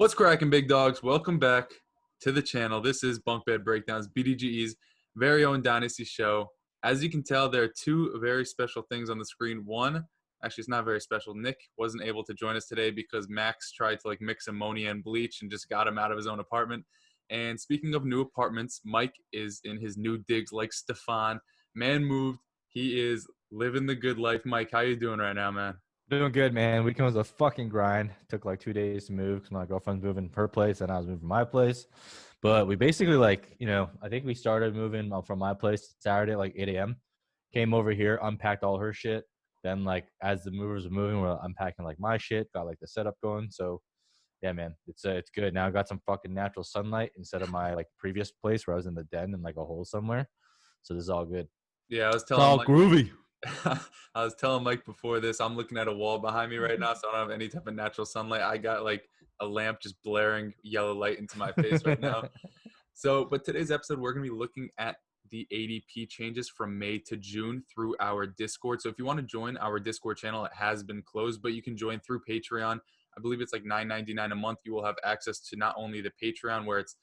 What's cracking, big dogs? Welcome back to the channel. This is Bunkbed Breakdowns, BDGE's very own Dynasty show. As you can tell, there are two very special things on the screen. One, actually, it's not very special. Nick wasn't able to join us today because Max tried to mix ammonia and bleach and just got him out of his own apartment. And speaking of new apartments, Mike is in his new digs like Stefan. Man moved. He is living the good life. Mike, how you doing right now, man? Doing good, man. Weekend was a fucking grind. Took like 2 days to move because my girlfriend's moving her place and I was moving my place. But we basically I think we started moving from my place Saturday at like 8 a.m. Came over here, unpacked all her shit. Then as the movers were moving, we're unpacking my shit, got the setup going. So yeah, man, it's good. Now I got some fucking natural sunlight instead of my previous place where I was in the den in a hole somewhere. So this is all good. Yeah, I was It's telling all Mike. groovy. I was telling Mike before this, I'm looking at a wall behind me right now, so I don't have any type of natural sunlight. I got a lamp just blaring yellow light into my face right now. But today's episode, we're going to be looking at the ADP changes from May to June through our Discord. So if you want to join our Discord channel, it has been closed, but you can join through Patreon. I believe it's $9.99 a month. You will have access to not only the Patreon, where it's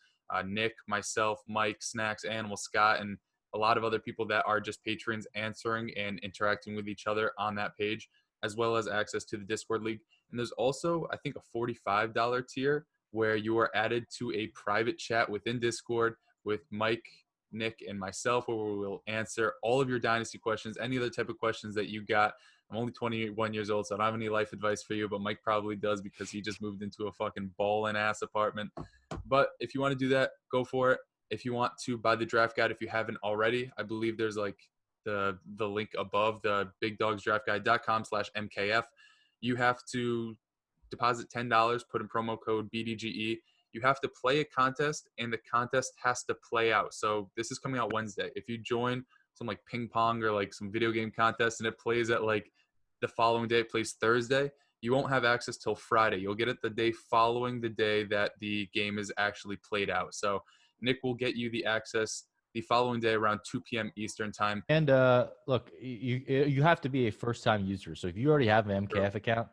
Nick, myself, Mike, Snacks, Animal, Scott, and a lot of other people that are just patrons answering and interacting with each other on that page, as well as access to the Discord League. And there's also, I think, a $45 tier where you are added to a private chat within Discord with Mike, Nick, and myself, where we will answer all of your Dynasty questions, any other type of questions that you got. I'm only 21 years old, so I don't have any life advice for you, but Mike probably does because he just moved into a fucking ballin'-ass apartment. But if you want to do that, go for it. If you want to buy the draft guide, if you haven't already, I believe there's the link above, the bigdogsdraftguide.com/MKF. You have to deposit $10, put in promo code BDGE. You have to play a contest, and the contest has to play out. So this is coming out Wednesday. If you join some ping pong or some video game contest and it plays at the following day, it plays Thursday, you won't have access till Friday. You'll get it the day following the day that the game is actually played out. So Nick will get you the access the following day around 2 p.m. Eastern time. And look, you have to be a first-time user. So if you already have an MKF account,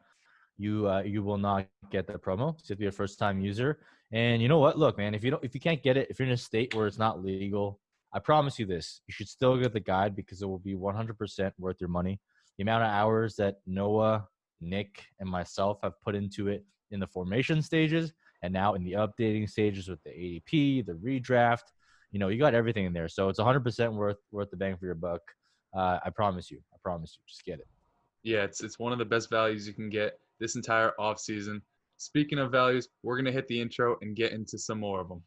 you will not get the promo. So you have to be a first-time user. And you know what? Look, man, if you can't get it, if you're in a state where it's not legal, I promise you this: you should still get the guide because it will be 100% worth your money. The amount of hours that Noah, Nick, and myself have put into it in the formation stages, and now in the updating stages with the ADP, the redraft, you got everything in there. So it's 100% worth the bang for your buck. I promise you. Just get it. Yeah, it's one of the best values you can get this entire offseason. Speaking of values, we're going to hit the intro and get into some more of them.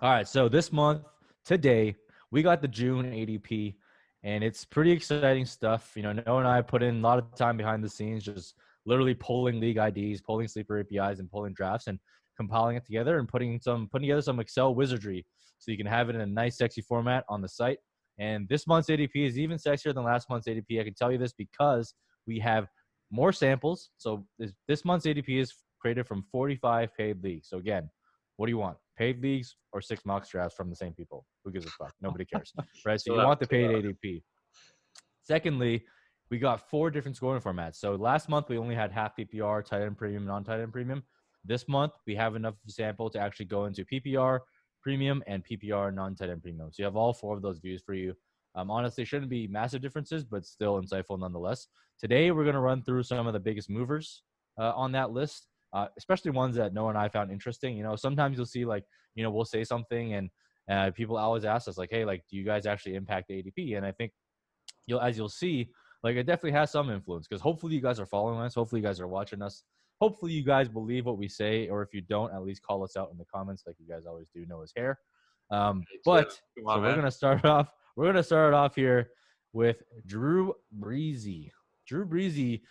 All right, so this month, today, we got the June ADP, and it's pretty exciting stuff. Noah and I put in a lot of time behind the scenes, just literally pulling league IDs, pulling sleeper APIs, and pulling drafts, and compiling it together and putting together some Excel wizardry so you can have it in a nice, sexy format on the site. And this month's ADP is even sexier than last month's ADP. I can tell you this because we have more samples. So this month's ADP is created from 45 paid leagues. So again, what do you want? Paid leagues or 6 mock drafts from the same people? Who gives a fuck? Nobody cares, right? So you want the paid ADP. Secondly, we got 4 different scoring formats. So last month, we only had half PPR, tight end premium, non-tight end premium. This month, we have enough sample to actually go into PPR premium and PPR non-tight end premium. So you have all 4 of those views for you. Honestly, shouldn't be massive differences, but still insightful nonetheless. Today, we're going to run through some of the biggest movers on that list. Especially ones that Noah and I found interesting. Sometimes you'll see we'll say something and people always ask us hey, do you guys actually impact the ADP? And I think you'll see, it definitely has some influence because hopefully you guys are following us. Hopefully you guys are watching us. Hopefully you guys believe what we say, or if you don't, at least call us out in the comments like you guys always do. Noah's hair. We're gonna start off. We're gonna start off here with Drew Breezy. Drew Breezy.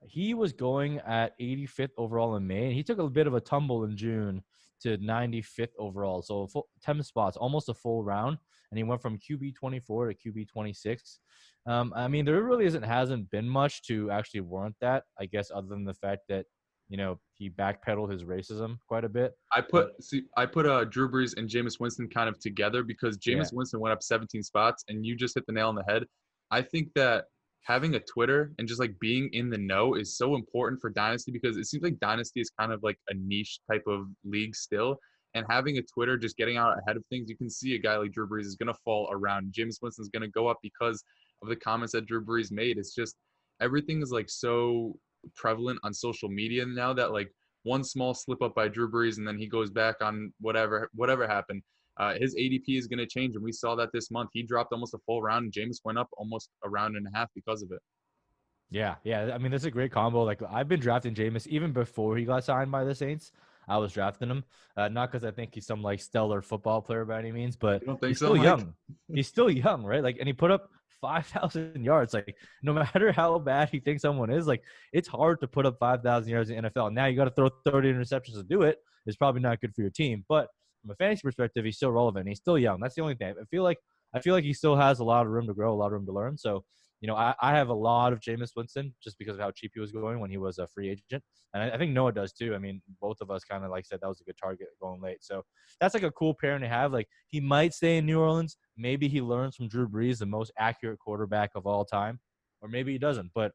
He was going at 85th overall in May, and he took a bit of a tumble in June to 95th overall. So 10 spots, almost a full round, and he went from QB 24 to QB 26. There really hasn't been much to actually warrant that, I guess, other than the fact that he backpedaled his racism quite a bit. I But put Drew Brees and Jameis Winston kind of together because yeah, Jameis Winston went up 17 spots, and you just hit the nail on the head. I think that having a Twitter and just like being in the know is so important for Dynasty because it seems like Dynasty is kind of like a niche type of league still. And having a Twitter, just getting out ahead of things, you can see a guy like Drew Brees is going to fall around. Jameis Winston is going to go up because of the comments that Drew Brees made. It's just everything is like so prevalent on social media now that like one small slip up by Drew Brees and then he goes back on whatever happened. His ADP is going to change, and we saw that this month. He dropped almost a full round, and James went up almost a round and a half because of it. yeah. I mean, that's a great combo. Like I've been drafting Jameis even before he got signed by the Saints. I was drafting him, not because I think he's some like stellar football player by any means, but You don't think he's so, still Mike? young. He's still young, right? Like, and he put up 5,000 yards. Like, no matter how bad he thinks someone is, like, it's hard to put up 5,000 yards in the NFL. Now you got to throw 30 interceptions to do it. It's probably not good for your team, but from a fantasy perspective, he's still relevant. He's still young. That's the only thing. I feel like he still has a lot of room to grow, a lot of room to learn. So, I have a lot of Jameis Winston just because of how cheap he was going when he was a free agent. And I think Noah does too. I mean, both of us kind of like said that was a good target going late. So that's like a cool pairing to have. Like he might stay in New Orleans. Maybe he learns from Drew Brees, the most accurate quarterback of all time, or maybe he doesn't. But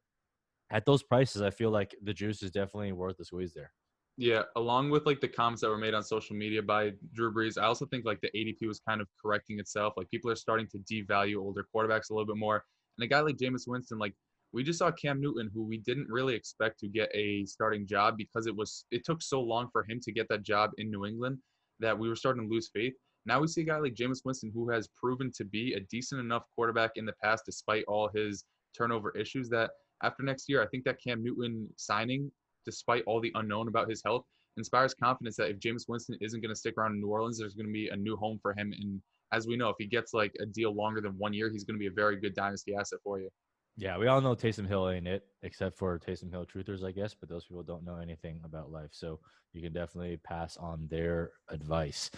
at those prices, I feel like the juice is definitely worth the squeeze there. Yeah, along with like the comments that were made on social media by Drew Brees, I also think like the ADP was kind of correcting itself. Like people are starting to devalue older quarterbacks a little bit more. And a guy like Jameis Winston, like we just saw Cam Newton, who we didn't really expect to get a starting job because it took so long for him to get that job in New England that we were starting to lose faith. Now we see a guy like Jameis Winston who has proven to be a decent enough quarterback in the past, despite all his turnover issues. That after next year, I think that Cam Newton signing despite all the unknown about his health, inspires confidence that if Jameis Winston isn't going to stick around in New Orleans, there's going to be a new home for him. And as we know, if he gets like a deal longer than 1 year, he's going to be a very good dynasty asset for you. Yeah, we all know Taysom Hill ain't it, except for Taysom Hill truthers, I guess. But those people don't know anything about life, so you can definitely pass on their advice.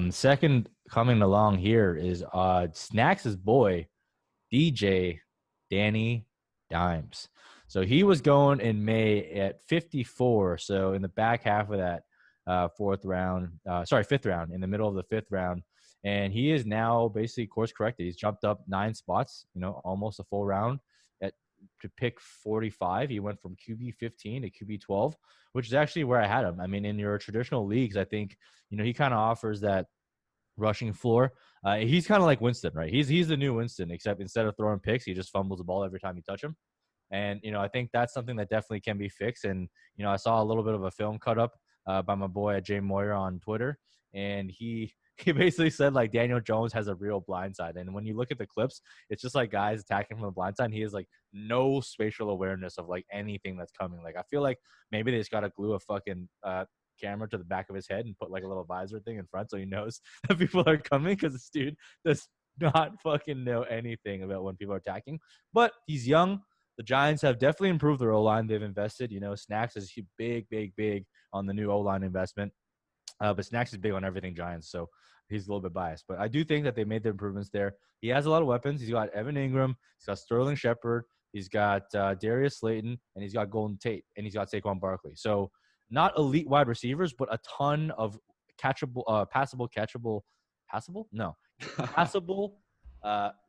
Second coming along here is Snacks' boy, DJ Danny Dimes. So he was going in May at 54. So in the back half of that fifth round, in the middle of the fifth round. And he is now basically course corrected. He's jumped up 9 spots, almost a full round to pick 45. He went from QB 15 to QB 12, which is actually where I had him. I mean, in your traditional leagues, I think, he kind of offers that rushing floor. He's kind of like Winston, right? He's the new Winston, except instead of throwing picks, he just fumbles the ball every time you touch him. And, I think that's something that definitely can be fixed. And, I saw a little bit of a film cut up by my boy Jay Moyer on Twitter. And he basically said, like, Daniel Jones has a real blind side. And when you look at the clips, it's just like guys attacking from the blind side. And he has, like, no spatial awareness of, like, anything that's coming. Like, I feel like maybe they just got to glue a fucking camera to the back of his head and put, like, a little visor thing in front so he knows that people are coming, because this dude does not fucking know anything about when people are attacking. But he's young. The Giants have definitely improved their O-line. They've invested. Snacks is big on the new O-line investment. But Snacks is big on everything Giants, so he's a little bit biased. But I do think that they made the improvements there. He has a lot of weapons. He's got Evan Ingram. He's got Sterling Shepard. He's got Darius Slayton. And he's got Golden Tate. And he's got Saquon Barkley. So not elite wide receivers, but a ton of passable,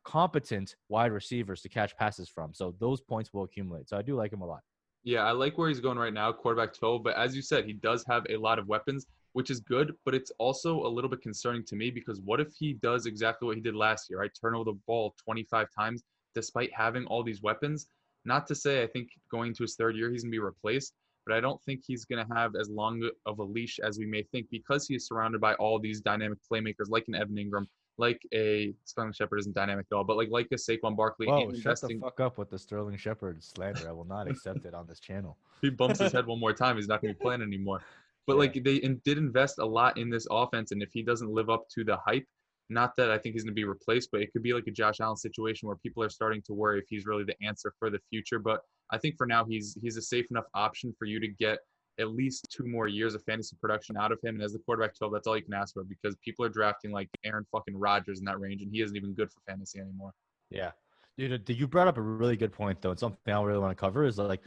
competent wide receivers to catch passes from. So those points will accumulate. So I do like him a lot. Yeah, I like where he's going right now, quarterback 12. But as you said, he does have a lot of weapons, which is good. But it's also a little bit concerning to me because what if he does exactly what he did last year, right? Turn over the ball 25 times despite having all these weapons. Not to say I think going to his third year, he's going to be replaced. But I don't think he's going to have as long of a leash as we may think because he is surrounded by all these dynamic playmakers like an Evan Ingram, like a Sterling Shepard isn't dynamic at all, but like a Saquon Barkley. Whoa, shut the fuck up with the Sterling Shepard slander. I will not accept it on this channel. He bumps his head one more time, he's not going to be playing anymore. But Yeah. like they did invest a lot in this offense, and if he doesn't live up to the hype, not that I think he's going to be replaced, but it could be like a Josh Allen situation where people are starting to worry if he's really the answer for the future. But I think for now he's a safe enough option for you to get at least 2 more years of fantasy production out of him. And as the quarterback 12, that's all you can ask for because people are drafting like Aaron fucking Rodgers in that range, and he isn't even good for fantasy anymore. Yeah. Dude, you brought up a really good point, though. And something I really want to cover is like,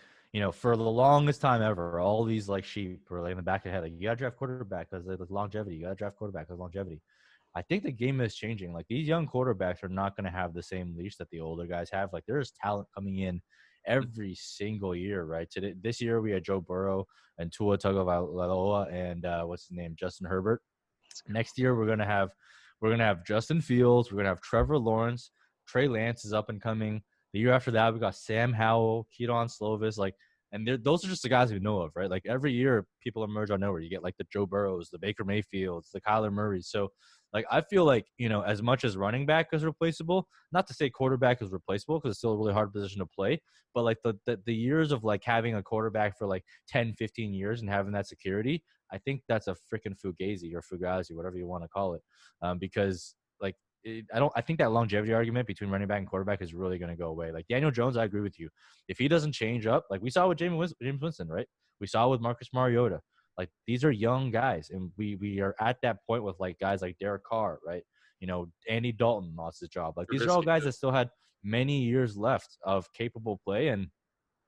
for the longest time ever, all these like sheep were like in the back of the head, like you gotta draft quarterback because like longevity. You gotta draft quarterback because longevity. I think the game is changing. Like these young quarterbacks are not going to have the same leash that the older guys have. Like there's talent coming in every single year, right? Today, this year we had Joe Burrow and Tua Tagovailoa and what's his name, Justin Herbert. Next year we're gonna have Justin Fields. We're gonna have Trevor Lawrence. Trey Lance is up and coming. The year after that we got Sam Howell, Keaton Slovis, like. And those are just the guys we know of, right? Like every year, people emerge on nowhere. You get like the Joe Burrows, the Baker Mayfields, the Kyler Murrays. So like I feel like as much as running back is replaceable, not to say quarterback is replaceable because it's still a really hard position to play, but like the years of like having a quarterback for like 10, 15 years and having that security, I think that's a freaking fugazi or fugazi, whatever you want to call it, because like I think that longevity argument between running back and quarterback is really going to go away. Like Daniel Jones, I agree with you. If he doesn't change up, like we saw with James Winston, right? We saw with Marcus Mariota. Like these are young guys, and we are at that point with like guys like Derek Carr, right? Andy Dalton lost his job. Like these are all Trubisky, guys too. that still had many years left of capable play, and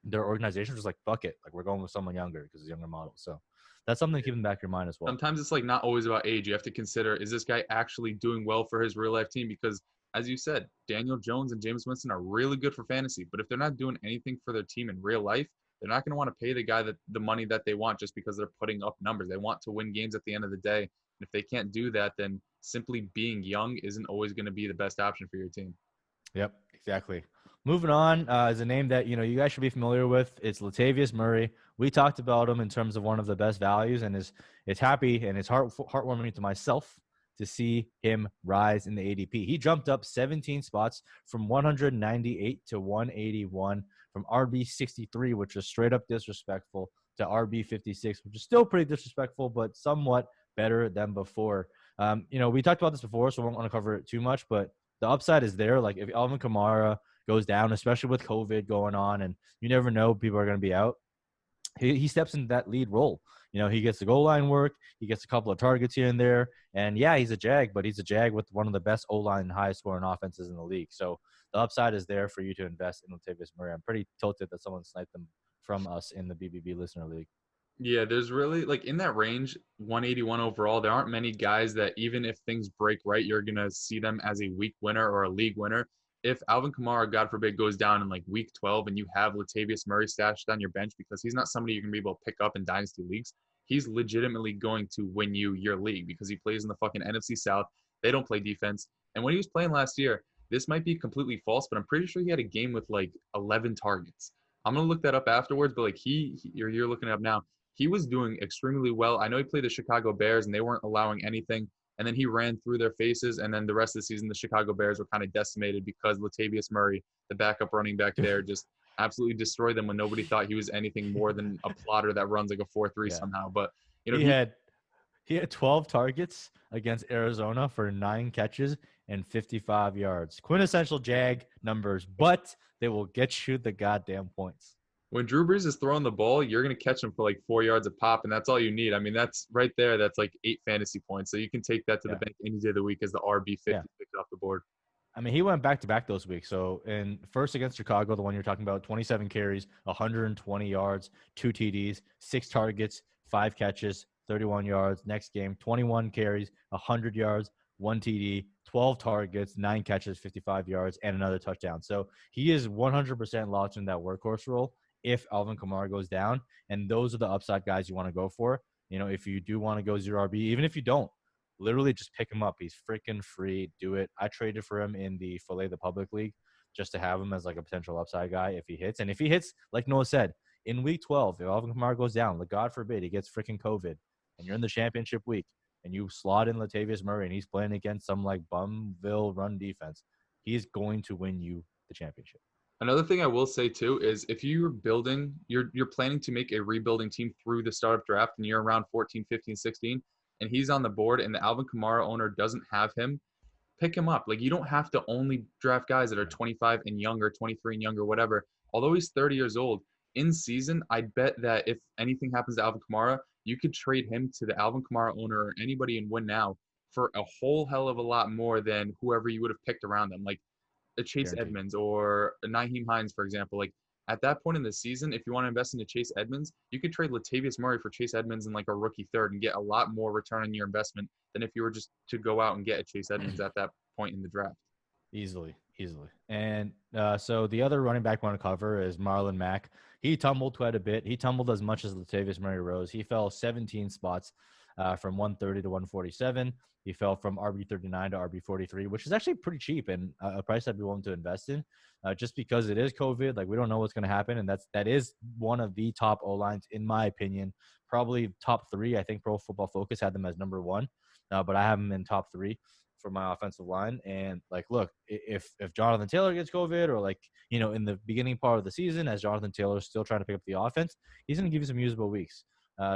their organization was like, fuck it, like we're going with someone younger because it's a younger model. So that's something to keep in the back of your mind as well. Sometimes it's like not always about age. You have to consider, is this guy actually doing well for his real life team? Because as you said, Daniel Jones and James Winston are really good for fantasy, but if they're not doing anything for their team in real life, they're not going to want to pay the guy the money that they want just because they're putting up numbers. They want to win games at the end of the day. And if they can't do that, then simply being young isn't always going to be the best option for your team. Yep, exactly. Moving on is a name that you guys should be familiar with. It's Latavius Murray. We talked about him in terms of one of the best values, and it's happy and it's heartwarming to myself to see him rise in the ADP. He jumped up 17 spots from 198 to 181, from RB 63, which is straight up disrespectful, to RB 56, which is still pretty disrespectful, but somewhat better than before. We talked about this before, so I won't want to cover it too much, but the upside is there. Like if Alvin Kamara goes down, especially with COVID going on, and you never know, people are going to be out. He steps into that lead role. He gets the goal line work. He gets a couple of targets here and there. And yeah, he's a Jag, but he's a Jag with one of the best O-line and highest scoring offenses in the league. So the upside is there for you to invest in Latavius Murray. I'm pretty tilted that someone sniped them from us in the BBB listener league. Yeah, there's really like in that range, 181 overall, there aren't many guys that even if things break right, you're gonna see them as a week winner or a league winner. If Alvin Kamara, God forbid, goes down in like week 12 and you have Latavius Murray stashed on your bench because he's not somebody you're gonna be able to pick up in dynasty leagues, he's legitimately going to win you your league because he plays in the fucking NFC South. They don't play defense. And when he was playing last year, this might be completely false, but I'm pretty sure he had a game with like 11 targets. I'm gonna look that up afterwards, but like you're looking it up now, he was doing extremely well. I know he played the Chicago Bears and they weren't allowing anything. And then he ran through their faces. And then the rest of the season, the Chicago Bears were kind of decimated because Latavius Murray, the backup running back there, just absolutely destroyed them when nobody thought he was anything more than a plotter that runs like a 4-3 Yeah. somehow. But, He had 12 targets against Arizona for 9 catches and 55 yards. Quintessential Jag numbers, but they will get you the goddamn points. when Drew Brees is throwing the ball, you're going to catch him for like 4 yards a pop, and that's all you need. I mean, that's right there. That's like 8 fantasy points. So you can take that to the Yeah. bank any day of the week as the RB 50 Yeah. picked off the board. I mean, he went back to back those weeks. So, in first against Chicago, the one you're talking about, 27 carries, 120 yards, 2 TDs, 6 targets, 5 catches, 31 yards. Next game, 21 carries, 100 yards, 1 TD, 12 targets, 9 catches, 55 yards, and another touchdown. So he is 100% locked in that workhorse role if Alvin Kamara goes down. And those are the upside guys you want to go for. If you do want to go 0 RB, even if you don't, literally just pick him up. He's freaking free. Do it. I traded for him in the Filet the Public League just to have him as like a potential upside guy if he hits. And if he hits, like Noah said, in week 12, if Alvin Kamara goes down, like God forbid he gets freaking COVID, and you're in the championship week and you slot in Latavius Murray and he's playing against some like Bumville run defense, he's going to win you the championship. Another thing I will say too is if you're building, you're planning to make a rebuilding team through the startup draft and you're around 14, 15, 16, and he's on the board and the Alvin Kamara owner doesn't have him, pick him up. Like you don't have to only draft guys that are 25 and younger, 23 and younger, whatever. Although he's 30 years old, in season, I'd bet that if anything happens to Alvin Kamara, you could trade him to the Alvin Kamara owner or anybody and win now for a whole hell of a lot more than whoever you would have picked around them. Like a Chase Guaranteed. Edmonds or a Nyheim Hines, for example. Like At that point in the season, if you want to invest into Chase Edmonds, you could trade Latavius Murray for Chase Edmonds and like a rookie third and get a lot more return on your investment than if you were just to go out and get a Chase Edmonds at that point in the draft. Easily, easily. And so the other running back I want to cover is Marlon Mack. He tumbled quite a bit. He tumbled as much as Latavius Murray rose. He fell 17 spots from 130 to 147. He fell from RB39 to RB43, which is actually pretty cheap and a price I'd be willing to invest in just because it is COVID. Like, we don't know what's going to happen. And that is one of the top O-lines, in my opinion, probably top three. I think Pro Football Focus had them as number one, but I have them in top three for my offensive line. And like, look, if Jonathan Taylor gets COVID, or like, in the beginning part of the season, as Jonathan Taylor is still trying to pick up the offense, he's going to give you some usable weeks.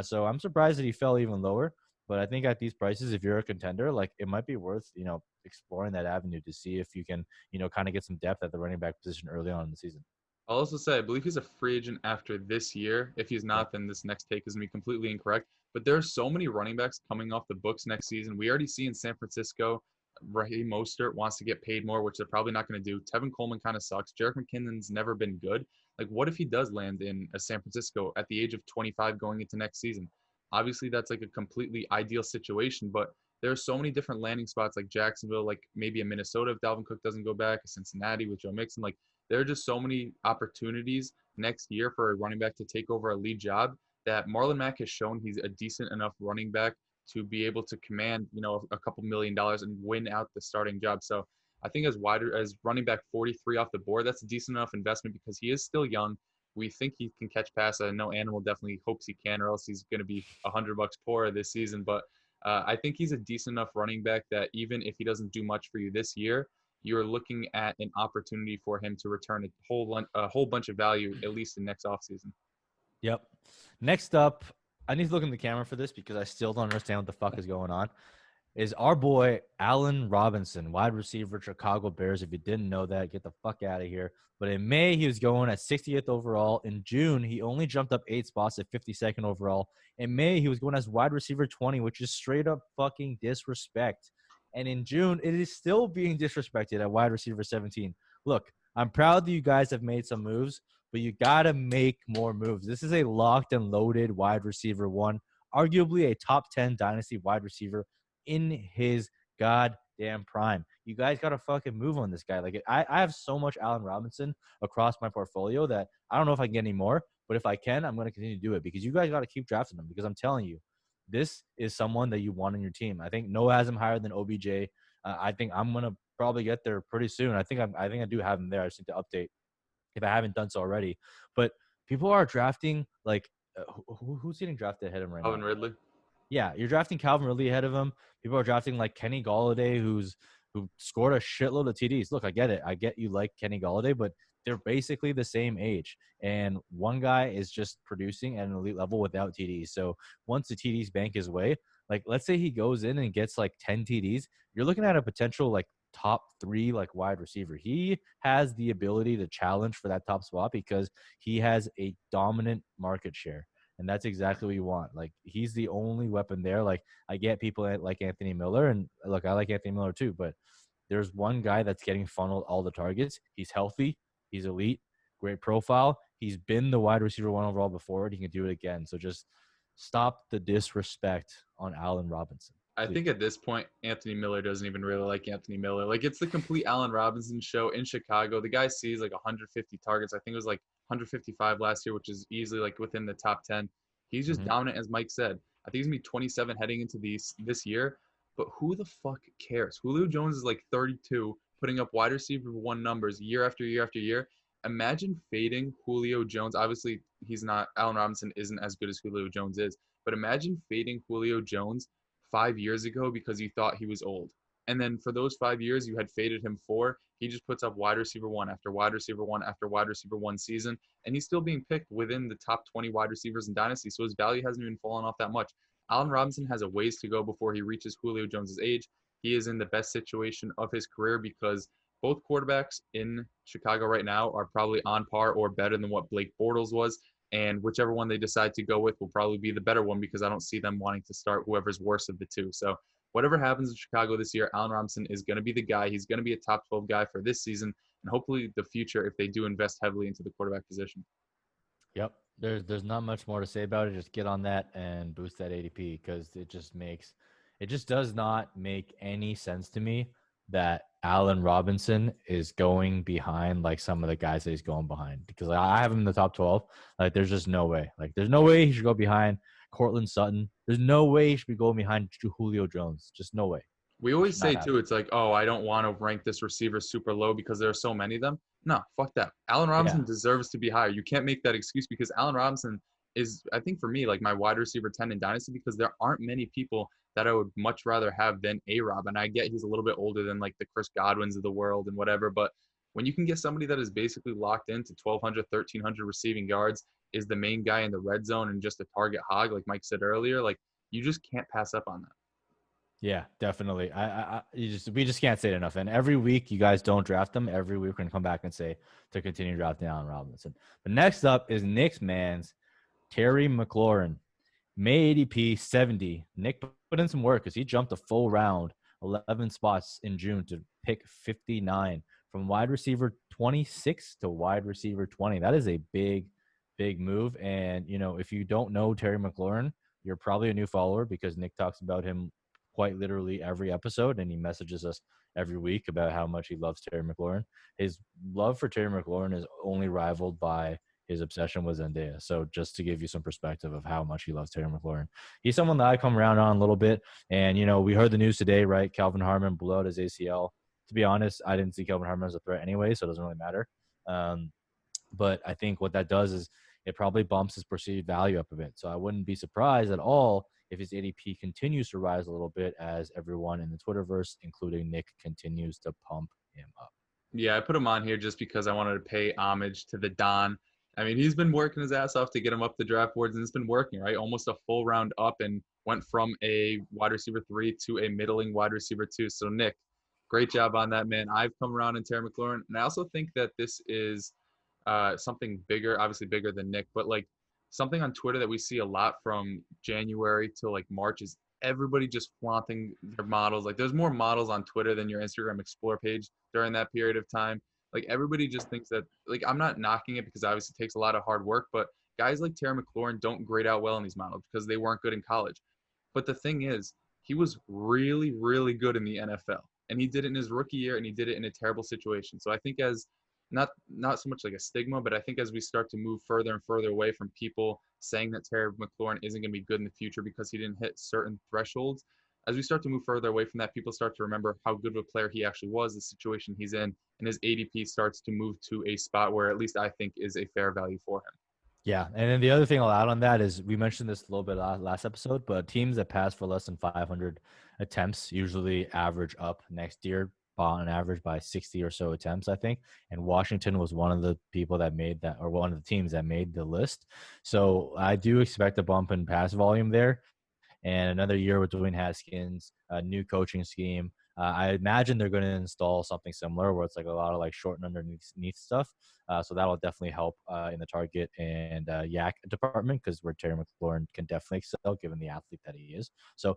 So I'm surprised that he fell even lower. But I think at these prices, if you're a contender, like, it might be worth, exploring that avenue to see if you can, kind of get some depth at the running back position early on in the season. I'll also say I believe he's a free agent after this year. If he's Yep. not, then this next take is going to be completely incorrect. But there are so many running backs coming off the books next season. We already see in San Francisco, Raheem Mostert wants to get paid more, which they're probably not going to do. Tevin Coleman kind of sucks. Jerick McKinnon's never been good. Like, what if he does land in a San Francisco at the age of 25 going into next season? Obviously, that's like a completely ideal situation, but there are so many different landing spots like Jacksonville, like maybe a Minnesota if Dalvin Cook doesn't go back, a Cincinnati with Joe Mixon. Like, there are just so many opportunities next year for a running back to take over a lead job that Marlon Mack has shown he's a decent enough running back to be able to command, a couple $1 million and win out the starting job. So I think as running back 43 off the board, that's a decent enough investment because he is still young. We think he can catch passes. I know Animal definitely hopes he can, or else he's going to be $100 poorer this season. But I think he's a decent enough running back that even if he doesn't do much for you this year, you're looking at an opportunity for him to return a whole bunch of value, at least in next offseason. Yep. Next up, I need to look in the camera for this because I still don't understand what the fuck is going on. Is our boy Allen Robinson, wide receiver, Chicago Bears. If you didn't know that, get the fuck out of here. But in May, he was going at 60th overall. In June, he only jumped up 8 spots at 52nd overall. In May, he was going as wide receiver 20, which is straight up fucking disrespect. And in June, it is still being disrespected at wide receiver 17. Look, I'm proud that you guys have made some moves, but you got to make more moves. This is a locked and loaded wide receiver one, arguably a top 10 dynasty wide receiver in his goddamn prime. You guys got to fucking move on this guy. Like, I have so much Allen Robinson across my portfolio that I don't know if I can get any more, but if I can, I'm going to continue to do it because you guys got to keep drafting him because I'm telling you, this is someone that you want on your team. I think Noah has him higher than OBJ. I think I'm going to probably get there pretty soon. I think I do have him there. I just need to update if I haven't done so already. But people are drafting like who's getting drafted ahead of him right Calvin now? Ridley. Yeah, you're drafting Calvin Ridley ahead of him. People are drafting like Kenny Golladay, who scored a shitload of TDs. Look, I get it. I get you like Kenny Golladay, but they're basically the same age. And one guy is just producing at an elite level without TDs. So once the TDs bank his way, like let's say he goes in and gets like 10 TDs, you're looking at a potential like top 3 like wide receiver. He has the ability to challenge for that top spot because he has a dominant market share. And that's exactly what you want. Like, he's the only weapon there. Like, I get people like Anthony Miller, and look, I like Anthony Miller too, but there's one guy that's getting funneled all the targets. He's healthy. He's elite. Great profile. He's been the wide receiver 1 overall before, and he can do it again. So just stop the disrespect on Allen Robinson. I Please. think at this point, Anthony Miller doesn't even really like Anthony Miller. Like, it's the complete Allen Robinson show in Chicago. The guy sees like 150 targets. I think it was like 155 last year, which is easily like within the top 10. He's just Mm-hmm. dominant, as Mike said. I think he's going to be 27 heading into this year. But who the fuck cares? Julio Jones is like 32, putting up wide receiver 1 numbers year after year after year. Imagine fading Julio Jones. Obviously, Allen Robinson isn't as good as Julio Jones is. But imagine fading Julio Jones 5 years ago because you thought he was old. And then for those 5 years you had faded him for, he just puts up wide receiver 1 after wide receiver 1 after wide receiver 1 season. And he's still being picked within the top 20 wide receivers in Dynasty. So his value hasn't even fallen off that much. Allen Robinson has a ways to go before he reaches Julio Jones's age. He is in the best situation of his career because both quarterbacks in Chicago right now are probably on par or better than what Blake Bortles was. And whichever one they decide to go with will probably be the better one because I don't see them wanting to start whoever's worse of the two. So whatever happens in Chicago this year, Allen Robinson is going to be the guy. He's going to be a top 12 guy for this season and hopefully the future if they do invest heavily into the quarterback position. Yep. There's not much more to say about it. Just get on that and boost that ADP because it just does not make any sense to me that Allen Robinson is going behind like some of the guys that he's going behind because like, I have him in the top 12. Like there's just no way. Like there's no way he should go behind Cortland Sutton. There's no way he should be going behind Julio Jones. Just no way. We It always should not say happen. too, it's like, oh, I don't want to rank this receiver super low because there are so many of them. No, fuck that. Allen Yeah. Robinson deserves to be higher. You can't make that excuse because Allen Robinson is, I think for me, like my wide receiver 10 in Dynasty because there aren't many people that I would much rather have than A-Rob. And I get he's a little bit older than like the Chris Godwins of the world and whatever, but when you can get somebody that is basically locked into 1,200, 1,300 receiving yards, is the main guy in the red zone and just a target hog, like Mike said earlier, like you just can't pass up on that. Yeah, definitely. We just can't say it enough. And every week you guys don't draft them. Every week we're gonna come back and say to continue drafting Allen Robinson. But next up is Nick's man's Terry McLaurin. May ADP 70. Nick put in some work because he jumped a full round, 11 spots in June to pick 59 from wide receiver 26 to wide receiver 20. That is a big, big move. And if you don't know Terry McLaurin, you're probably a new follower because Nick talks about him quite literally every episode, and he messages us every week about how much he loves Terry McLaurin. His love for Terry McLaurin is only rivaled by his obsession with Zendaya. So just to give you some perspective of how much he loves Terry McLaurin, he's someone that I come around on a little bit. And we heard the news today, right? Calvin Harmon blew out his ACL. To be honest, I didn't see Calvin Harmon as a threat anyway, so it doesn't really matter. But I think what that does is it probably bumps his perceived value up a bit. So I wouldn't be surprised at all if his ADP continues to rise a little bit as everyone in the Twitterverse, including Nick, continues to pump him up. Yeah, I put him on here just because I wanted to pay homage to the Don. I mean, he's been working his ass off to get him up the draft boards, and it's been working, right? Almost a full round up and went from a wide receiver 3 to a middling wide receiver 2. So, Nick, great job on that, man. I've come around in Terry McLaurin, and I also think that this is something bigger, obviously bigger than Nick, but like something on Twitter that we see a lot from January to like March is everybody just flaunting their models. Like there's more models on Twitter than your Instagram Explore page during that period of time. Like everybody just thinks that, like, I'm not knocking it because obviously it takes a lot of hard work, but guys like Terry McLaurin don't grade out well in these models because they weren't good in college. But the thing is, he was really, really good in the NFL. And he did it in his rookie year and he did it in a terrible situation. So I think as not so much like a stigma, but I think as we start to move further and further away from people saying that Terry McLaurin isn't going to be good in the future because he didn't hit certain thresholds, as we start to move further away from that, people start to remember how good of a player he actually was, the situation he's in, and his ADP starts to move to a spot where at least I think is a fair value for him. Yeah, and then the other thing I'll add on that is we mentioned this a little bit last episode, but teams that pass for less than 500 attempts usually average up next year on average by 60 or so attempts, I think. And Washington was one of the people that made that, or one of the teams that made the list. So I do expect a bump in pass volume there. And another year with Dwayne Haskins, a new coaching scheme. I imagine they're going to install something similar where it's like a lot of like short and underneath stuff. So that'll definitely help in the target and yak department because where Terry McLaurin can definitely excel given the athlete that he is. So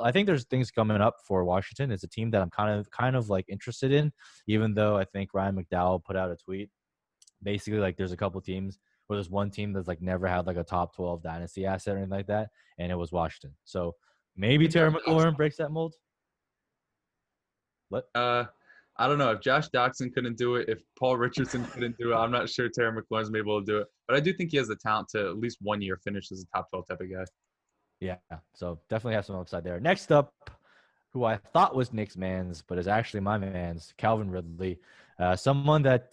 I think there's things coming up for Washington. It's a team that I'm kind of like interested in, even though I think Ryan McDowell put out a tweet. Basically, like there's a couple teams where there's one team that's like never had like a top 12 dynasty asset or anything like that, and it was Washington. So maybe Terry McLaurin breaks that mold. What? I don't know if Josh Doxson couldn't do it, if Paul Richardson couldn't do it. I'm not sure Terry McLaurin's been able to do it, but I do think he has the talent to at least 1 year finish as a top 12 type of guy. Yeah, so definitely have some upside there. Next up, who I thought was Nick's man's, but is actually my man's, Calvin Ridley. Someone that,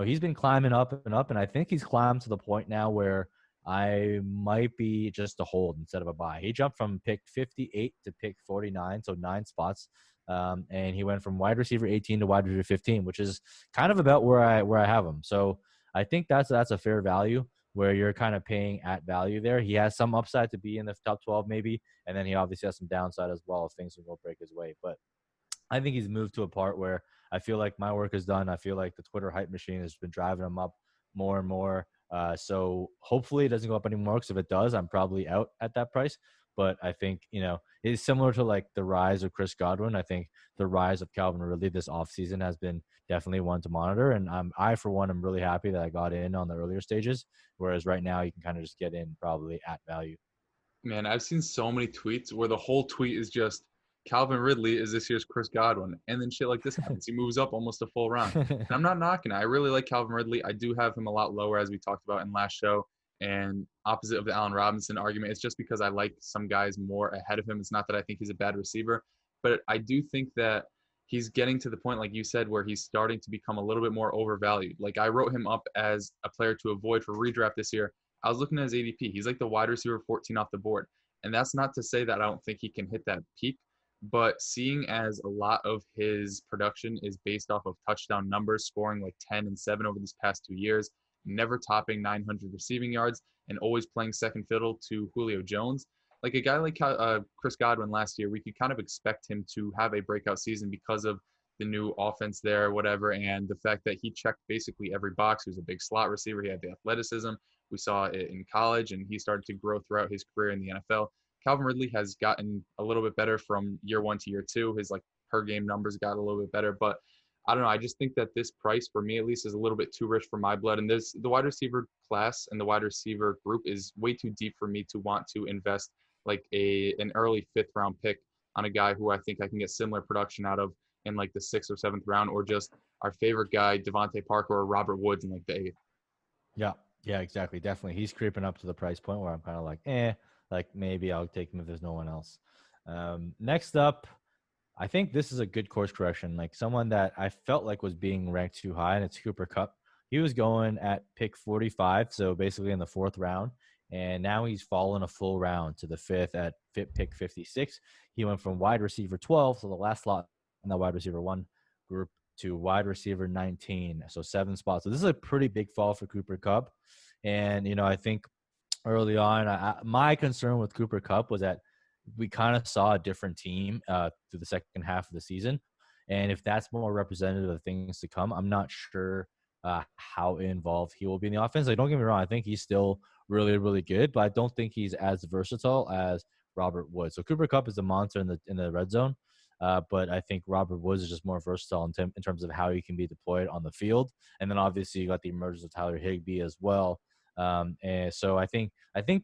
he's been climbing up and up, and I think he's climbed to the point now where I might be just a hold instead of a buy. He jumped from pick 58 to pick 49, so 9 spots. And he went from wide receiver 18 to wide receiver 15, which is kind of about where I have him. So I think that's a fair value where you're kind of paying at value there. He has some upside to be in the top 12 maybe, and then he obviously has some downside as well if things will break his way. But I think he's moved to a part where I feel like my work is done. I feel like the Twitter hype machine has been driving him up more and more. So hopefully it doesn't go up anymore because if it does, I'm probably out at that price. but I think, it's similar to like the rise of Chris Godwin. I think the rise of Calvin Ridley this offseason has been definitely one to monitor. And I, for one, am really happy that I got in on the earlier stages, whereas right now you can kind of just get in probably at value. Man, I've seen so many tweets where the whole tweet is just Calvin Ridley is this year's Chris Godwin, and then shit like this happens. He moves up almost a full round. And I'm not knocking it. I really like Calvin Ridley. I do have him a lot lower, as we talked about in last show. And opposite of the Allen Robinson argument, it's just because I like some guys more ahead of him. It's not that I think he's a bad receiver, but I do think that he's getting to the point, like you said, where he's starting to become a little bit more overvalued. Like I wrote him up as a player to avoid for redraft this year. I was looking at his ADP. He's like the wide receiver 14 off the board. And that's not to say that I don't think he can hit that peak, but seeing as a lot of his production is based off of touchdown numbers, scoring like 10 and 7 over these past 2 years, never topping 900 receiving yards, and always playing second fiddle to Julio Jones. Like a guy like Chris Godwin last year, we could kind of expect him to have a breakout season because of the new offense there, whatever, and the fact that he checked basically every box. He was a big slot receiver. He had the athleticism. We saw it in college, and he started to grow throughout his career in the NFL. Calvin Ridley has gotten a little bit better from year 1 to year 2. His like per game numbers got a little bit better, but I don't know. I just think that this price for me at least is a little bit too rich for my blood. And there's the wide receiver class and the wide receiver group is way too deep for me to want to invest like an early 5th round pick on a guy who I think I can get similar production out of in like the 6th or 7th round, or just our favorite guy, Devontae Parker or Robert Woods in like the 8th. Yeah. Yeah, exactly. Definitely. He's creeping up to the price point where I'm kind of like maybe I'll take him if there's no one else. Next up, I think this is a good course correction. Like someone that I felt like was being ranked too high, and it's Cooper Kupp. He was going at pick 45, so basically in the 4th round, and now he's fallen a full round to the 5th at pick 56. He went from wide receiver 12, so the last slot in the wide receiver 1 group, to wide receiver 19, so 7 spots. So this is a pretty big fall for Cooper Kupp, and I think early on, my concern with Cooper Kupp was that we kind of saw a different team through the second half of the season. And if that's more representative of things to come, I'm not sure how involved he will be in the offense. Like, don't get me wrong, I think he's still really, really good, but I don't think he's as versatile as Robert Woods. So Cooper Kupp is a monster in the red zone, but I think Robert Woods is just more versatile in terms of how he can be deployed on the field. And then obviously you got the emergence of Tyler Higbee as well. And so I think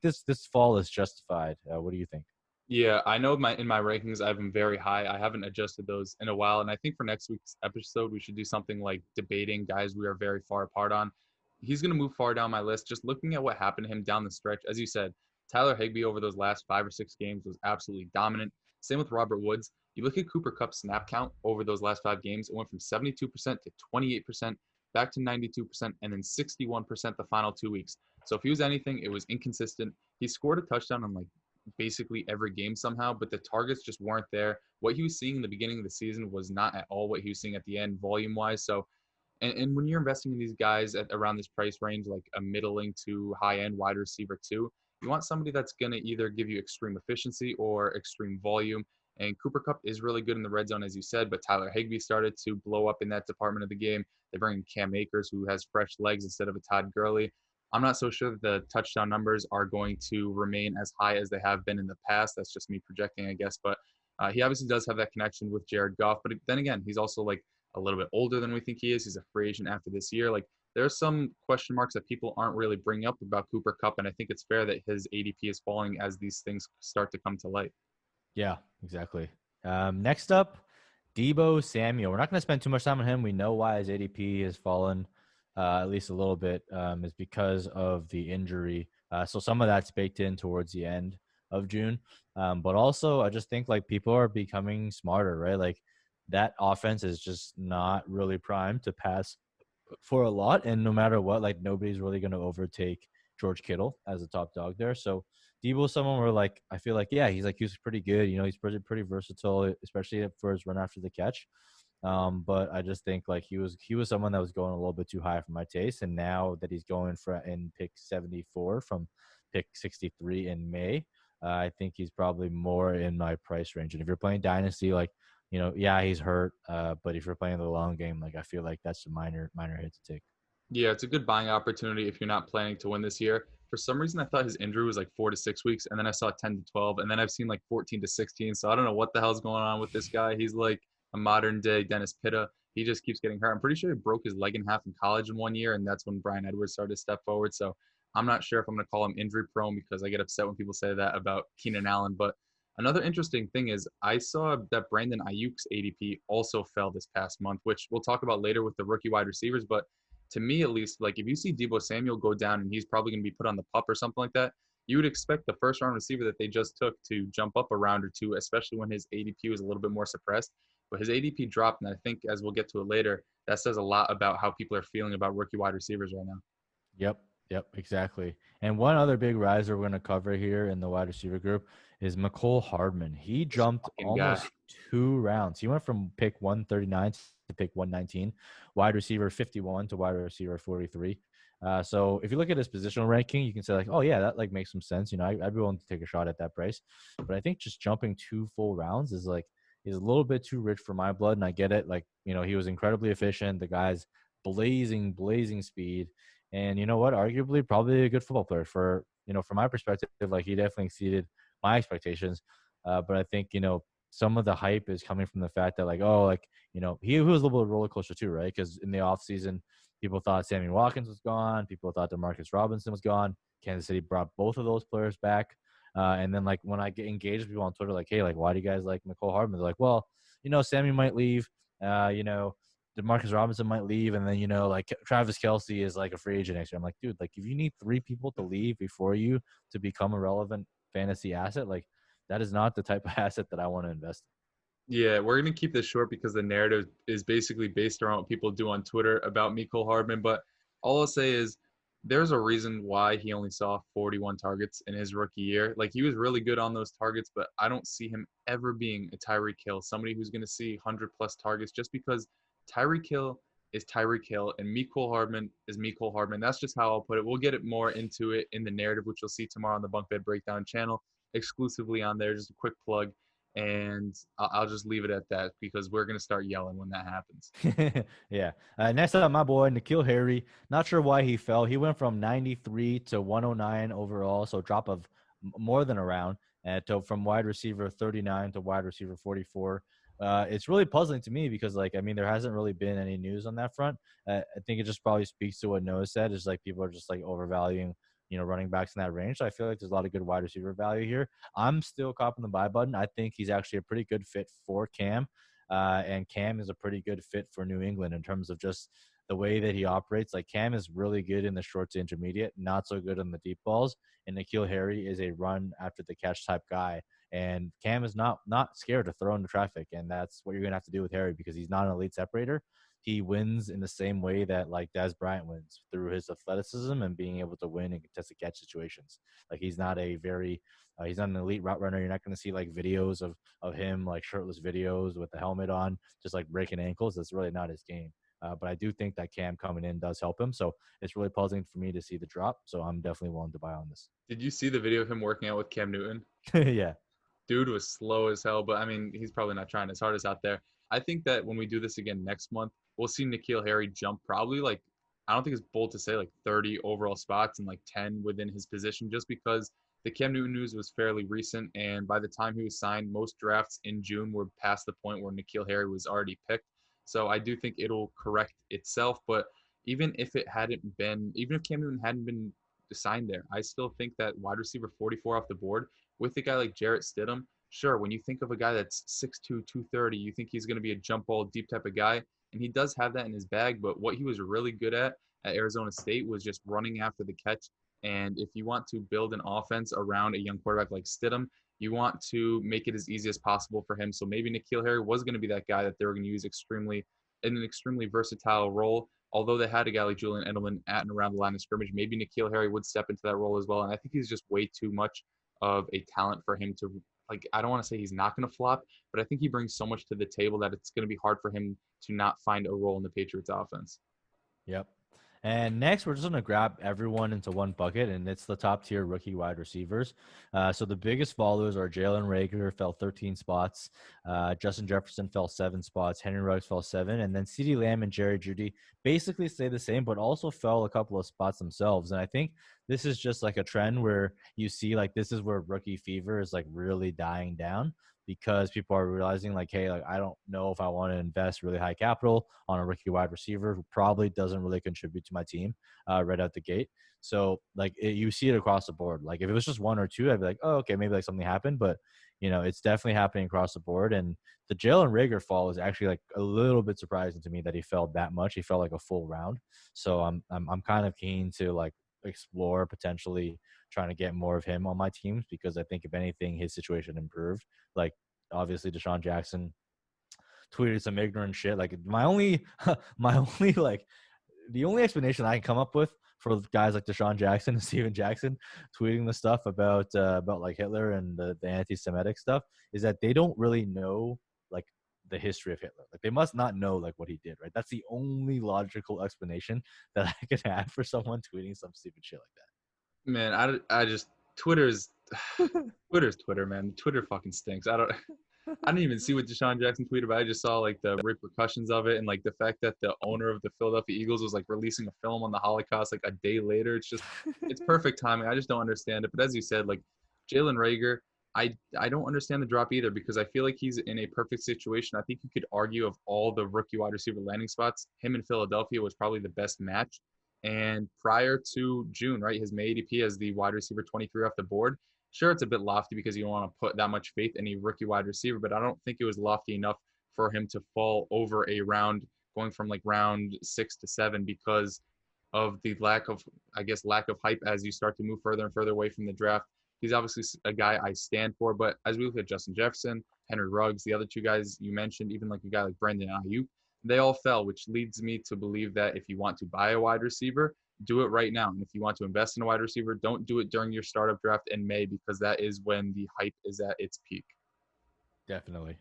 this fall is justified. What do you think? Yeah, I know in my rankings I have him very high. I haven't adjusted those in a while, and I think for next week's episode we should do something like debating guys we are very far apart on. He's going to move far down my list. Just looking at what happened to him down the stretch, as you said, Tyler Higbee over those last 5 or 6 games was absolutely dominant. Same with Robert Woods. You look at Cooper Kupp's snap count over those last 5 games; it went from 72% to 28%, back to 92%, and then 61% the final 2 weeks. So if he was anything, it was inconsistent. He scored a touchdown on like basically every game somehow, but the targets just weren't there. What he was seeing in the beginning of the season was not at all what he was seeing at the end volume wise. So, and when you're investing in these guys at around this price range, like a middling to high end wide receiver too, you want somebody that's going to either give you extreme efficiency or extreme volume. And Cooper Kupp is really good in the red zone, as you said, but Tyler Higbee started to blow up in that department of the game. They bring in Cam Akers, who has fresh legs instead of a Todd Gurley. I'm not so sure that the touchdown numbers are going to remain as high as they have been in the past. That's just me projecting, I guess. But he obviously does have that connection with Jared Goff. But then again, he's also like a little bit older than we think he is. He's a free agent after this year. Like there are some question marks that people aren't really bringing up about Cooper Kupp. And I think it's fair that his ADP is falling as these things start to come to light. Yeah, exactly. Next up, Deebo Samuel. We're not going to spend too much time on him. We know why his ADP has fallen at least a little bit, is because of the injury. So some of that's baked in towards the end of June. But also, I just think like people are becoming smarter, right? Like that offense is just not really primed to pass for a lot. And no matter what, like nobody's really going to overtake George Kittle as a top dog there. So Debo, someone where like I feel like he's pretty good. He's pretty versatile, especially for his run after the catch. But I just think like he was someone that was going a little bit too high for my taste, and now that he's going for in pick 74 from pick 63 in May, I think he's probably more in my price range. And if you're playing Dynasty, like yeah, he's hurt, but if you're playing the long game, like I feel like that's a minor hit to take. Yeah, it's a good buying opportunity if you're not planning to win this year. for some reason I thought his injury was like 4 to 6 weeks, and then I saw 10 to 12, and then I've seen like 14 to 16. So I don't know what the hell's going on with this guy. He's like a modern day Dennis Pitta. He just keeps getting hurt. I'm pretty sure he broke his leg in half in college in 1 year, and that's when Brian Edwards started to step forward. So I'm not sure if I'm going to call him injury prone because I get upset when people say that about Keenan Allen. But another interesting thing is I saw that Brandon Ayuk's ADP also fell this past month, which we'll talk about later with the rookie wide receivers. But to me, at least, like if you see Deebo Samuel go down and he's probably going to be put on the pup or something like that, you would expect the first round receiver that they just took to jump up a round or two, especially when his ADP was a little bit more suppressed. But his ADP dropped, and I think as we'll get to it later, that says a lot about how people are feeling about rookie wide receivers right now. Yep. Yep. Exactly. And one other big riser we're going to cover here in the wide receiver group is McCole Hardman. He This jumped fucking guy. almost 2 rounds. He went from pick 139 to pick 119, wide receiver 51 to wide receiver 43. So if you look at his positional ranking, you can say like, oh yeah, that like makes some sense. You know, I'd be willing to take a shot at that price. But I think just jumping 2 full rounds is like is a little bit too rich for my blood. And I get it. Like, you know, he was incredibly efficient. The guy's blazing speed. And you know what? Arguably, probably a good football player for, you know, from my perspective, like he definitely exceeded my expectations. But I think, you know, some of the hype is coming from the fact that like, oh, like, you know, he was a little bit of a roller coaster too, right? Because in the offseason, people thought Sammy Watkins was gone. People thought Demarcus Robinson was gone. Kansas City brought both of those players back. And then like when I get engaged with people on Twitter, like, hey, like, why do you guys like McCole Hardman? They're like, well, you know, Sammy might leave. You know, Demarcus Robinson might leave, and then you know, like Travis Kelce is like a free agent next year. I'm like, dude, like if you need 3 people to leave before you to become a relevant fantasy asset, like that is not the type of asset that I want to invest Yeah, we're going to keep this short because the narrative is basically based around what people do on Twitter about Mecole Hardman. But all I'll say is there's a reason why he only saw 41 targets in his rookie year. Like he was really good on those targets, but I don't see him ever being a Tyreek Hill, somebody who's going to see 100 plus targets just because Tyreek Hill is Tyreek Hill and Mecole Hardman is Mecole Hardman. That's just how I'll put it. We'll get it more into it in the narrative, which you'll see tomorrow on the Bunkbed Breakdown channel, exclusively on there. Just a quick plug. And I'll just leave it at that because we're going to start yelling when that happens. Yeah. Next up, my boy, N'Keal Harry. Not sure why he fell. He went from 93 to 109 overall, so drop of more than a round, from wide receiver 39 to wide receiver 44. It's really puzzling to me because, like, I mean, there hasn't really been any news on that front. I think it just probably speaks to what Noah said, is like people are just like overvaluing, you know, running backs in that range. So I feel like there's a lot of good wide receiver value here. I'm still copping the buy button. I think he's actually a pretty good fit for Cam. And Cam is a pretty good fit for New England in terms of just the way that he operates. Like Cam is really good in the short to intermediate, not so good on the deep balls. And N'Keal Harry is a run after the catch type guy. And Cam is not scared to throw into traffic. And that's what you're going to have to do with Harry because he's not an elite separator. He wins in the same way that like Des Bryant wins, through his athleticism and being able to win in contested catch situations. Like he's not he's not an elite route runner. You're not going to see like videos of him like shirtless videos with the helmet on, just like breaking ankles. That's really not his game. But I do think that Cam coming in does help him. So it's really puzzling for me to see the drop. So I'm definitely willing to buy on this. Did you see the video of him working out with Cam Newton? Yeah. Dude was slow as hell, but I mean, he's probably not trying as hard as out there. I think that when we do this again next month, we'll see N'Keal Harry jump probably like, I don't think it's bold to say like 30 overall spots and like 10 within his position just because the Cam Newton news was fairly recent. And by the time he was signed, most drafts in June were past the point where N'Keal Harry was already picked. So I do think it'll correct itself. But even if Cam Newton hadn't been signed there, I still think that wide receiver 44 off the board with a guy like Jarrett Stidham, sure, when you think of a guy that's 6'2", 230, you think he's going to be a jump ball deep type of guy. And he does have that in his bag. But what he was really good at Arizona State was just running after the catch. And if you want to build an offense around a young quarterback like Stidham, you want to make it as easy as possible for him. So maybe N'Keal Harry was going to be that guy that they were going to use in an extremely versatile role. Although they had a guy like Julian Edelman at and around the line of scrimmage, maybe N'Keal Harry would step into that role as well. And I think he's just way too much of a talent for him to, like, I don't want to say he's not going to flop, but I think he brings so much to the table that it's going to be hard for him to not find a role in the Patriots offense. Yep. And next, we're just going to grab everyone into one bucket, and it's the top tier rookie wide receivers. So the biggest followers are Jalen Reagor, fell 13 spots. Justin Jefferson fell 7 spots. Henry Ruggs fell 7. And then CeeDee Lamb and Jerry Jeudy basically stay the same, but also fell a couple of spots themselves. And I think this is just like a trend where you see like this is where rookie fever is like really dying down, because people are realizing like, hey, like I don't know if I want to invest really high capital on a rookie wide receiver who probably doesn't really contribute to my team right out the gate. So like you see it across the board. Like if it was just one or two, I'd be like, oh, okay, maybe like something happened, but it's definitely happening across the board. And the Jalen Reagor fall is actually like a little bit surprising to me that he fell that much. He fell like a full round. So I'm kind of keen to like explore potentially trying to get more of him on my teams, because I think if anything, his situation improved. Like obviously Deshaun Jackson tweeted some ignorant shit. Like my only like the only explanation I can come up with for guys like Deshaun Jackson and Steven Jackson tweeting the stuff about like Hitler and the anti-Semitic stuff is that they don't really know like the history of Hitler. Like they must not know like what he did, right? That's the only logical explanation that I could have for someone tweeting some stupid shit like Man, I just Twitter's that. Twitter's Twitter, man. Twitter fucking stinks. I didn't even see what Deshaun Jackson tweeted, but I just saw like the repercussions of it and like the fact that the owner of the Philadelphia Eagles was like releasing a film on the Holocaust like a day later. It's perfect timing. I just don't understand it. But as you said, like Jalen Reagor, I don't understand the drop either, because I feel like he's in a perfect situation. I think you could argue of all the rookie wide receiver landing spots, him in Philadelphia was probably the best match. And prior to June, right, his May ADP as the wide receiver 23 off the board. Sure, it's a bit lofty because you don't want to put that much faith in a rookie wide receiver, but I don't think it was lofty enough for him to fall over a round, going from like round 6 to 7, because of the lack of, I guess, lack of hype as you start to move further and further away from the draft. He's obviously a guy I stand for, but as we look at Justin Jefferson, Henry Ruggs, the other two guys you mentioned, even like a guy like Brandon Ayuk, they all fell, which leads me to believe that if you want to buy a wide receiver, do it right now. And if you want to invest in a wide receiver, don't do it during your startup draft in May, because that is when the hype is at its peak. Definitely.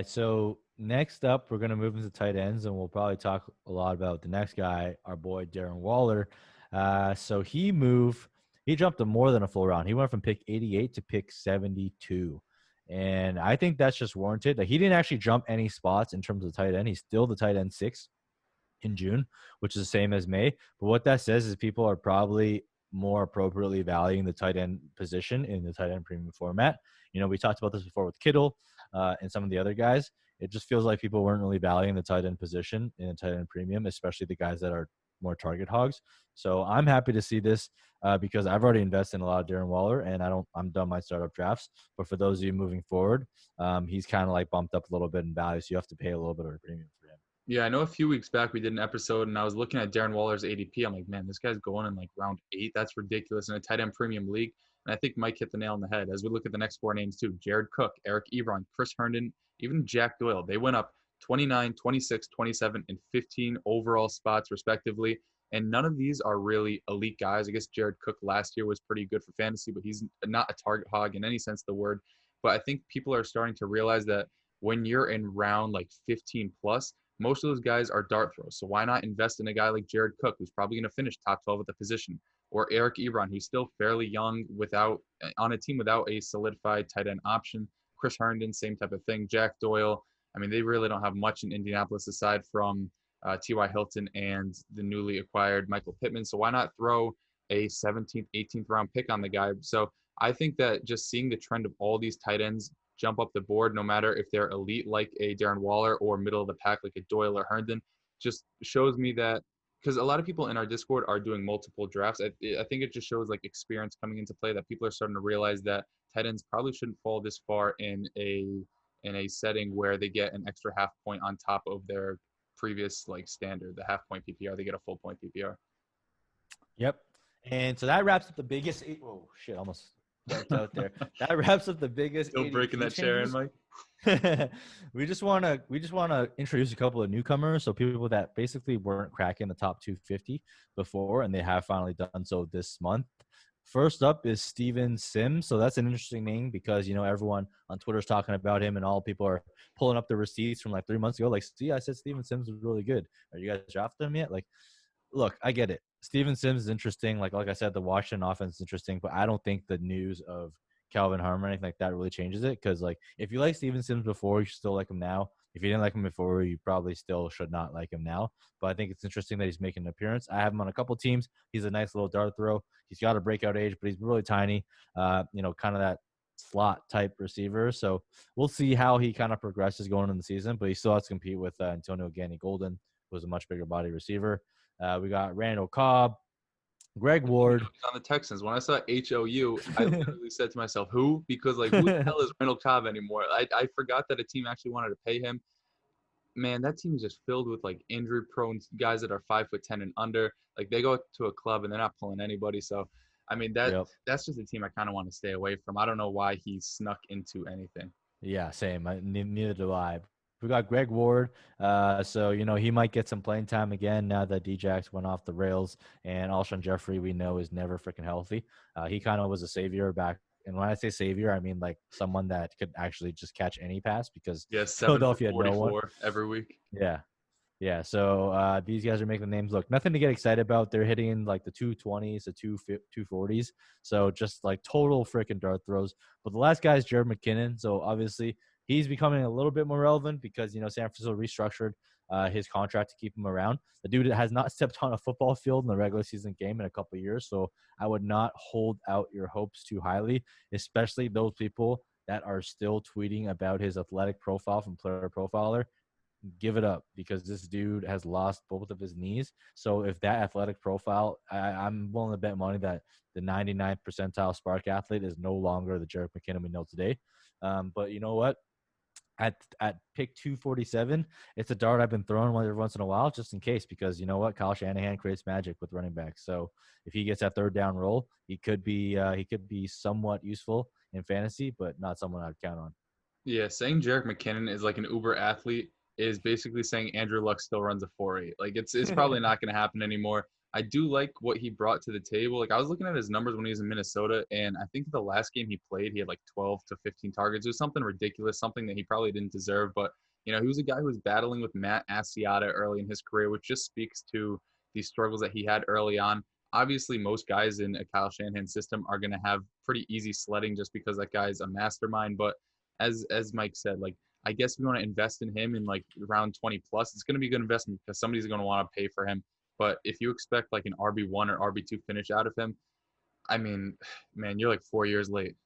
So next up, we're going to move into tight ends, and we'll probably talk a lot about the next guy, our boy Darren Waller. So he jumped to more than a full round. He went from pick 88 to pick 72. And I think that's just warranted. Like he didn't actually jump any spots in terms of tight end. He's still the tight end 6 in June, which is the same as May. But what that says is people are probably more appropriately valuing the tight end position in the tight end premium format. We talked about this before with Kittle and some of the other guys. It just feels like people weren't really valuing the tight end position in a tight end premium, especially the guys that are more target hogs. So I'm happy to see this because I've already invested in a lot of Darren Waller, and I'm done my startup drafts. But for those of you moving forward, he's kind of like bumped up a little bit in value, so you have to pay a little bit of a premium for him. Yeah, I know a few weeks back we did an episode and I was looking at Darren Waller's ADP. I'm like, man, this guy's going in like round 8. That's ridiculous in a tight end premium league. And I think Mike hit the nail on the head as we look at the next 4 names too. Jared Cook, Eric Ebron, Chris Herndon, even Jack Doyle. They went up 29, 26, 27, and 15 overall spots respectively. And none of these are really elite guys. I guess Jared Cook last year was pretty good for fantasy, but he's not a target hog in any sense of the word. But I think people are starting to realize that when you're in round like 15 plus, most of those guys are dart throws. So why not invest in a guy like Jared Cook, who's probably going to finish top 12 at the position, or Eric Ebron, who's still fairly young on a team without a solidified tight end option. Chris Herndon, same type of thing. Jack Doyle. I mean, they really don't have much in Indianapolis aside from T.Y. Hilton and the newly acquired Michael Pittman. So why not throw a 17th, 18th round pick on the guy? So I think that just seeing the trend of all these tight ends jump up the board, no matter if they're elite like a Darren Waller or middle of the pack like a Doyle or Herndon, just shows me that, because a lot of people in our Discord are doing multiple drafts. I think it just shows like experience coming into play, that people are starting to realize that tight ends probably shouldn't fall this far in a setting where they get an extra half point on top of their previous like standard, the half point PPR. They get a full point PPR. Yep. And so that wraps up the biggest. Oh shit! Almost out there. That wraps up the biggest. Still breaking that chair in, Mike. we just want to introduce a couple of newcomers, so people that basically weren't cracking the top 250 before, and they have finally done so this month. First up is Steven Sims. So that's an interesting name because everyone on Twitter is talking about him, and all people are pulling up the receipts from like 3 months ago. Like, see, I said Steven Sims was really good. Are you guys drafted him yet? Like, look, I get it. Steven Sims is interesting. Like I said, the Washington offense is interesting, but I don't think the news of Calvin Harmon or anything like that really changes it. Because like if you like Steven Sims before, you should still like him now. If you didn't like him before, you probably still should not like him now. But I think it's interesting that he's making an appearance. I have him on a couple teams. He's a nice little dart throw. He's got a breakout age, but he's really tiny. Kind of that slot type receiver. So we'll see how he kind of progresses going in the season. But he still has to compete with Antonio Gandy-Golden, who's a much bigger body receiver. We got Randall Cobb, Greg Ward. He's on the Texans. When I saw HOU, I literally said to myself, who? Because, like, who the hell is Randall Cobb anymore? I forgot that a team actually wanted to pay him. Man, that team is just filled with, like, injury-prone guys that are 5'10" and under. Like, they go to a club and they're not pulling anybody. So, I mean, that's just a team I kind of want to stay away from. I don't know why he snuck into anything. Yeah, same. Neither do I. We got Greg Ward. So, he might get some playing time again now that Djax went off the rails. And Alshon Jeffrey, we know, is never freaking healthy. He kind of was a savior back. And when I say savior, I mean like someone that could actually just catch any pass because Philadelphia had no one every week. Yeah. Yeah, so these guys are making the names look. Nothing to get excited about. They're hitting like the 220s, the 240s. So just like total freaking dart throws. But the last guy is Jared McKinnon. So obviously he's becoming a little bit more relevant because, San Francisco restructured his contract to keep him around. The dude has not stepped on a football field in the regular season game in a couple of years. So I would not hold out your hopes too highly, especially those people that are still tweeting about his athletic profile from Player Profiler. Give it up because this dude has lost both of his knees. So if that athletic profile, I'm willing to bet money that the 99th percentile spark athlete is no longer the Jared McKinnon we know today. But you know what? At pick 247, it's a dart I've been throwing every once in a while just in case because you know what? Kyle Shanahan creates magic with running backs. So if he gets that third down roll, he could be somewhat useful in fantasy, but not someone I'd count on. Yeah, saying Jerick McKinnon is like an uber athlete is basically saying Andrew Luck still runs a 4.8. Like it's probably not going to happen anymore. I do like what he brought to the table. Like I was looking at his numbers when he was in Minnesota, and I think the last game he played, he had like 12 to 15 targets. It was something ridiculous, something that he probably didn't deserve. But he was a guy who was battling with Matt Asiata early in his career, which just speaks to the struggles that he had early on. Obviously, most guys in a Kyle Shanahan system are going to have pretty easy sledding just because that guy's a mastermind. But as Mike said, like I guess if you want to invest in him in like around 20 plus, it's going to be a good investment because somebody's going to want to pay for him. But if you expect like an RB1 or RB2 finish out of him, I mean, man, you're like 4 years late.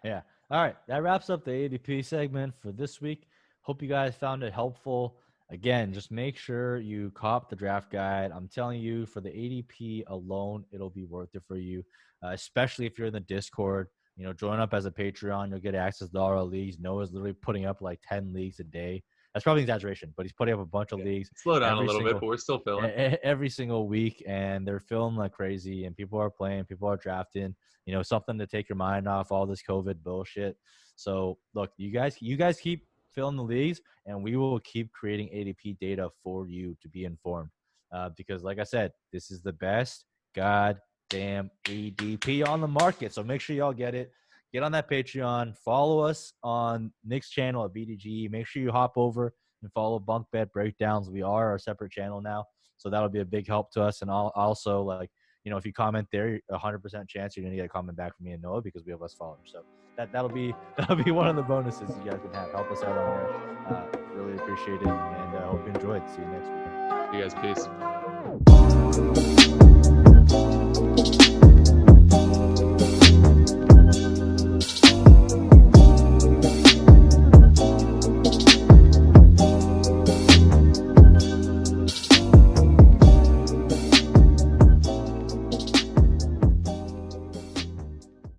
Yeah. All right. That wraps up the ADP segment for this week. Hope you guys found it helpful. Again, just make sure you cop the draft guide. I'm telling you, for the ADP alone, it'll be worth it for you, especially if you're in the Discord. Join up as a Patreon. You'll get access to all our leagues. Noah's literally putting up like 10 leagues a day. That's probably an exaggeration, but he's putting up a bunch of leagues. Slow down a little bit, but we're still filling. Every single week, and they're filling like crazy, and people are playing, people are drafting, something to take your mind off all this COVID bullshit. So, look, you guys keep filling the leagues, and we will keep creating ADP data for you to be informed. Because, like I said, this is the best goddamn ADP on the market. So make sure y'all get it. Get on that Patreon. Follow us on Nick's channel at BDG. Make sure you hop over and follow Bunkbed Breakdowns. We are our separate channel now, so that'll be a big help to us. And also, like, if you comment there, 100% chance you're gonna get a comment back from me and Noah because we have less followers. So that'll be one of the bonuses you guys can have. Help us out on there. Really appreciate it, and hope you enjoyed. See you next week. You guys, peace.